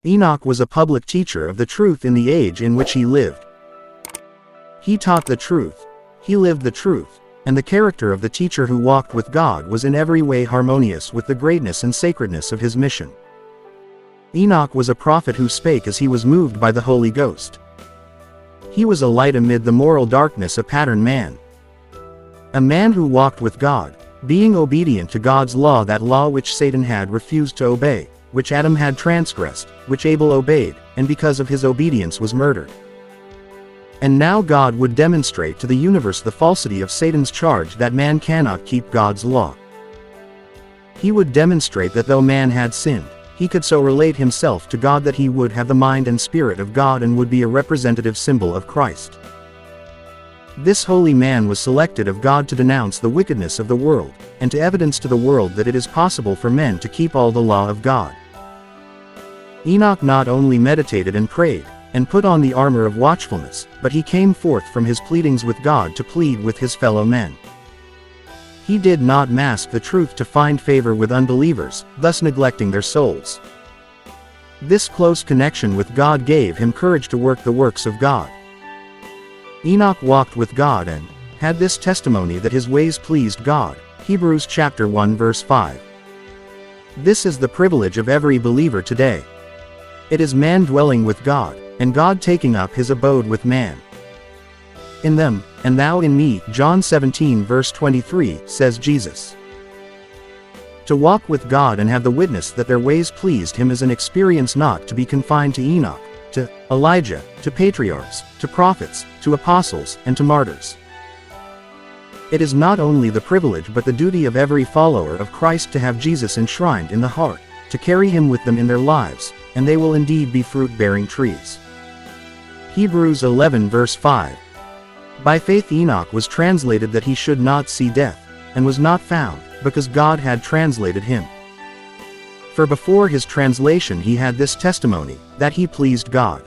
Enoch was a public teacher of the truth in the age in which he lived. He taught the truth. He lived the truth, and the character of the teacher who walked with God was in every way harmonious with the greatness and sacredness of his mission. Enoch was a prophet who spake as he was moved by the Holy Ghost. He was a light amid the moral darkness, a pattern man. A man who walked with God, being obedient to God's law, that law which Satan had refused to obey, which Adam had transgressed, which Abel obeyed, and because of his obedience was murdered. And now God would demonstrate to the universe the falsity of Satan's charge that man cannot keep God's law. He would demonstrate that though man had sinned, he could so relate himself to God that he would have the mind and spirit of God and would be a representative symbol of Christ. This holy man was selected of God to denounce the wickedness of the world, and to evidence to the world that it is possible for men to keep all the law of God. Enoch not only meditated and prayed, and put on the armor of watchfulness, but he came forth from his pleadings with God to plead with his fellow men. He did not mask the truth to find favor with unbelievers, thus neglecting their souls. This close connection with God gave him courage to work the works of God. Enoch walked with God and had this testimony that his ways pleased God. Hebrews chapter 1 verse 5. This is the privilege of every believer today. It is man dwelling with God, and God taking up his abode with man. In them, and thou in me, John 17 verse 23, says Jesus. To walk with God and have the witness that their ways pleased him is an experience not to be confined to Enoch, to Elijah, to patriarchs, to prophets, to apostles, and to martyrs. It is not only the privilege but the duty of every follower of Christ to have Jesus enshrined in the heart, to carry him with them in their lives, and they will indeed be fruit-bearing trees. Hebrews 11 verse 5. By faith Enoch was translated that he should not see death, and was not found, because God had translated him. For before his translation he had this testimony, that he pleased God.